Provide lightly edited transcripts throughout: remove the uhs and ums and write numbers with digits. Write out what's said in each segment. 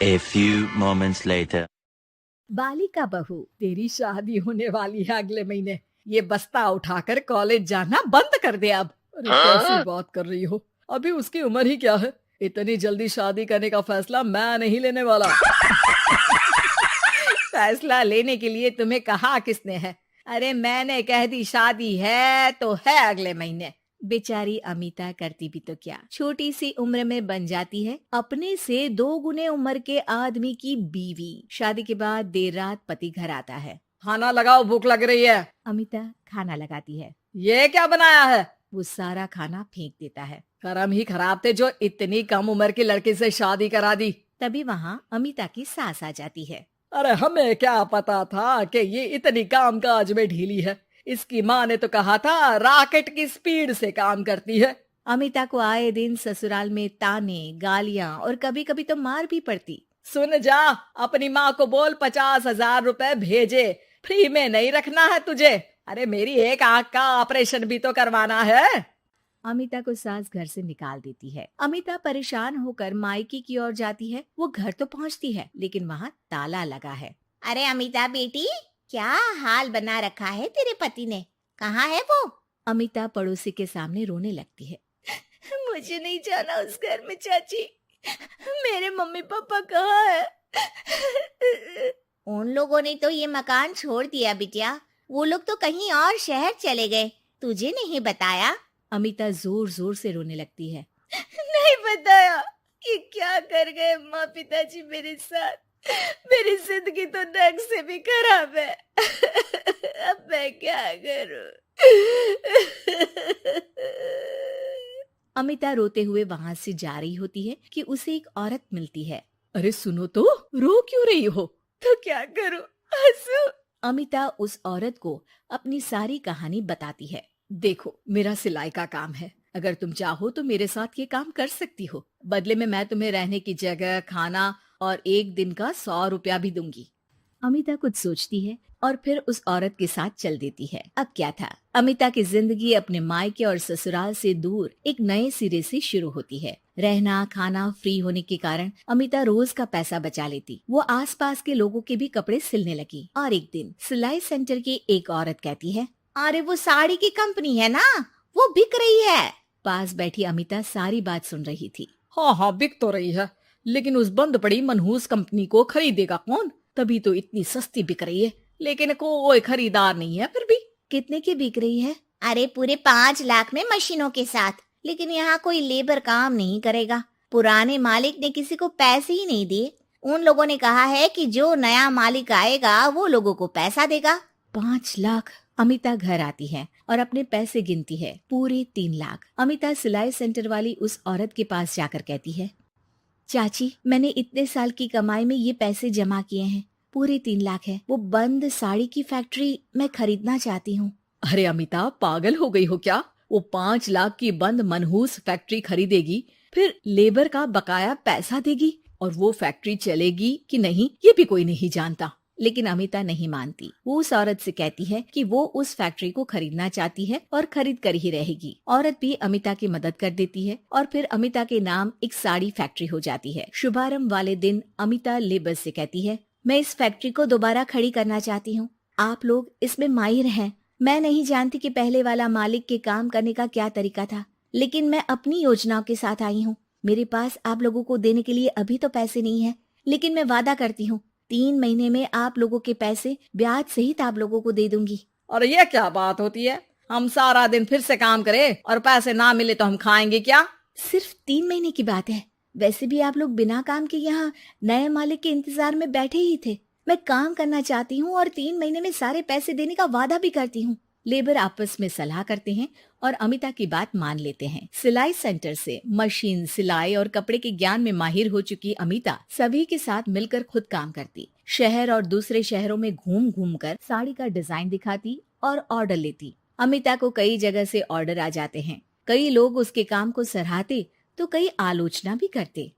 A few moments later. बालिका बहू, तेरी शादी होने वाली है अगले महीने। ये बस्ता उठाकर कॉलेज जाना बंद कर दे अब। अरे कैसी बात कर रही हो, अभी उसकी उम्र ही क्या है। इतनी जल्दी शादी करने का फैसला मैं नहीं लेने वाला। फैसला लेने के लिए तुम्हें कहा किसने है? अरे मैंने कह दी शादी है तो है अगले महीने। बेचारी अमिता करती भी तो क्या, छोटी सी उम्र में बन जाती है अपने से 2 गुने उम्र के आदमी की बीवी। शादी के बाद देर रात पति घर आता है। खाना लगाओ, भूख लग रही है। अमिता खाना लगाती है। ये क्या बनाया है? वो सारा खाना फेंक देता है। कर्म ही खराब थे जो इतनी कम उम्र के लड़के से शादी करा दी। तभी वहाँ अमिता की सास आ जाती है। अरे हमें क्या पता था कि ये इतनी कामकाज में ढीली है। इसकी माँ ने तो कहा था रॉकेट की स्पीड से काम करती है। अमिता को आए दिन ससुराल में ताने, गालियां और कभी कभी तो मार भी पड़ती। सुन जा, अपनी माँ को बोल 50,000 रुपए भेजे, फ्री में नहीं रखना है तुझे। अरे मेरी एक आंख का ऑपरेशन भी तो करवाना है। अमिता को सास घर से निकाल देती है। अमिता परेशान होकर मायके की ओर जाती है। वो घर तो पहुंचती है लेकिन वहाँ ताला लगा है। अरे अमिता बेटी, क्या हाल बना रखा है तेरे पति ने? कहाँ है वो? अमिता पड़ोसी के सामने रोने लगती है। मुझे नहीं जाना उस घर में चाची। मेरे मम्मी पापा कहाँ है? उन लोगों ने तो ये मकान छोड़ दिया बिटिया। वो लोग तो कहीं और शहर चले गए, तुझे नहीं बताया? अमिता जोर जोर से रोने लगती है। नहीं बताया? ये क्या कर गए माँ पिताजी मेरे साथ। मेरी जिंदगी तो नर्क से भी खराब है। अब मैं क्या करूं? अमिता रोते हुए वहाँ से जा रही होती है कि उसे एक औरत मिलती है। अरे सुनो तो, रो क्यों रही हो? तो क्या करूं, हंसू? अमिता उस औरत को अपनी सारी कहानी बताती है। देखो, मेरा सिलाई का काम है, अगर तुम चाहो तो मेरे साथ ये काम कर सकती हो। बदले में मैं तुम्हें रहने की जगह, खाना और 1 दिन का 100 रुपया भी दूंगी। अमिता कुछ सोचती है और फिर उस औरत के साथ चल देती है। अब क्या था, अमिता की जिंदगी अपने मायके और ससुराल से दूर एक नए सिरे से शुरू होती है। रहना खाना फ्री होने के कारण अमिता रोज का पैसा बचा लेती। वो आसपास के लोगों के भी कपड़े सिलने लगी। और एक दिन सिलाई सेंटर की एक औरत कहती है, अरे वो साड़ी की कंपनी है ना, वो बिक रही है। पास बैठी अमिता सारी बात सुन रही थी। हाँ हाँ, बिक तो रही है, लेकिन उस बंद पड़ी मनहूस कंपनी को खरीदेगा कौन? तभी तो इतनी सस्ती बिक रही है, लेकिन कोई खरीदार नहीं है। फिर भी कितने की बिक रही है? अरे पूरे 5 लाख में मशीनों के साथ। लेकिन यहाँ कोई लेबर काम नहीं करेगा। पुराने मालिक ने किसी को पैसे ही नहीं दिए। उन लोगों ने कहा है कि जो नया मालिक आएगा वो लोगों को पैसा देगा। 5 लाख। अमिता घर आती है और अपने पैसे गिनती है, पूरे 3 लाख। अमिता सिलाई सेंटर वाली उस औरत के पास जाकर कहती है, चाची, मैंने इतने साल की कमाई में ये पैसे जमा किए हैं, पूरे 3 लाख है। वो बंद साड़ी की फैक्ट्री मैं खरीदना चाहती हूँ। अरे अमिता, पागल हो गई हो क्या? वो 5 लाख की बंद मनहूस फैक्ट्री खरीदेगी, फिर लेबर का बकाया पैसा देगी, और वो फैक्ट्री चलेगी कि नहीं ये भी कोई नहीं जानता। लेकिन अमिता नहीं मानती। वो उस औरत से कहती है कि वो उस फैक्ट्री को खरीदना चाहती है और खरीद कर ही रहेगी। औरत भी अमिता की मदद कर देती है और फिर अमिता के नाम एक साड़ी फैक्ट्री हो जाती है। शुभारंभ वाले दिन अमिता लेबर से कहती है, मैं इस फैक्ट्री को दोबारा खड़ी करना चाहती हूँ। आप लोग इसमें माहिर हैं। मैं नहीं जानती कि पहले वाला मालिक के काम करने का क्या तरीका था, लेकिन मैं अपनी योजनाओं के साथ आई हूँ। मेरे पास आप लोगों को देने के लिए अभी तो पैसे नहीं है, लेकिन मैं वादा करती हूँ 3 महीने में आप लोगों के पैसे ब्याज सहित आप लोगों को दे दूंगी। और ये क्या बात होती है? हम सारा दिन फिर से काम करें और पैसे ना मिले तो हम खाएंगे क्या? सिर्फ 3 महीने की बात है। वैसे भी आप लोग बिना काम के यहाँ नए मालिक के इंतजार में बैठे ही थे। मैं काम करना चाहती हूँ और 3 महीने में सारे पैसे देने का वादा भी करती हूँ। लेबर आपस में सलाह करते हैं और अमिता की बात मान लेते हैं। सिलाई सेंटर से मशीन, सिलाई और कपड़े के ज्ञान में माहिर हो चुकी अमिता सभी के साथ मिलकर खुद काम करती। शहर और दूसरे शहरों में घूम घूम कर साड़ी का डिजाइन दिखाती और ऑर्डर लेती। अमिता को कई जगह से ऑर्डर आ जाते हैं। कई लोग उसके काम को सराहते तो कई आलोचना भी करते।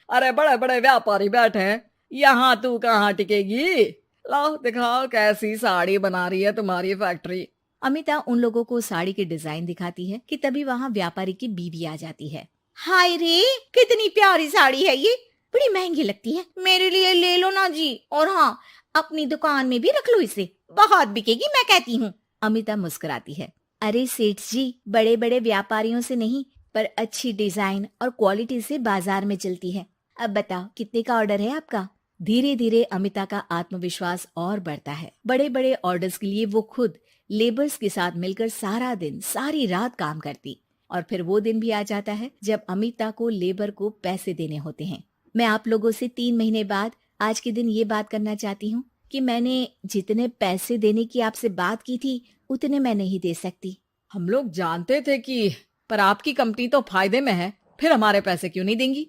अरे बड़े बड़े व्यापारी बैठे हैं, यहाँ तू कहाँ टिकेगी? लाओ दिखाओ कैसी साड़ी बना रही है तुम्हारी फैक्ट्री। अमिता उन लोगों को साड़ी के डिजाइन दिखाती है कि तभी वहाँ व्यापारी की बीवी आ जाती है। हाय रे, कितनी प्यारी साड़ी है ये, बड़ी महंगी लगती है, मेरे लिए ले लो ना जी। और हाँ, अपनी दुकान में भी रख लो इसे, बहुत बिकेगी मैं कहती हूँ। अमिता मुस्कुराती है। अरे सेठ जी, बड़े बड़े व्यापारियों से नहीं, पर अच्छी डिजाइन और क्वालिटी से बाजार में चलती है। अब बताओ कितने का ऑर्डर है आपका? धीरे धीरे अमिता का आत्मविश्वास और बढ़ता है। बड़े बड़े ऑर्डर्स के लिए वो खुद लेबर्स के साथ मिलकर सारा दिन सारी रात काम करती। और फिर वो दिन भी आ जाता है जब अमिता को लेबर को पैसे देने होते हैं। मैं आप लोगों से 3 महीने बाद आज के दिन ये बात करना चाहती हूँ कि मैंने जितने पैसे देने की आपसे बात की थी उतने मैं नहीं दे सकती। हम लोग जानते थे कि पर आपकी कंपनी तो फायदे में है, फिर हमारे पैसे क्यों नहीं देंगी?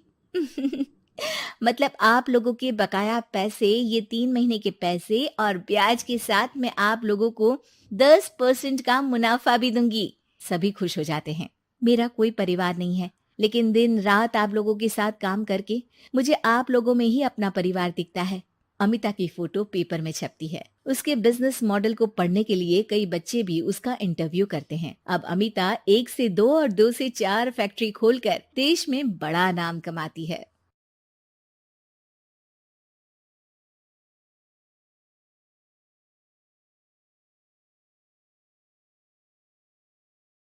मतलब आप लोगों के बकाया पैसे, ये 3 महीने के पैसे और ब्याज के साथ मैं आप लोगों को 10% का मुनाफा भी दूंगी। सभी खुश हो जाते हैं। मेरा कोई परिवार नहीं है, लेकिन दिन रात आप लोगों के साथ काम करके मुझे आप लोगों में ही अपना परिवार दिखता है। अमिता की फोटो पेपर में छपती है। उसके बिजनेस मॉडल को पढ़ने के लिए कई बच्चे भी उसका इंटरव्यू करते हैं। अब अमिता 1 से 2 और 2 से 4 फैक्ट्री खोलकर देश में बड़ा नाम कमाती है।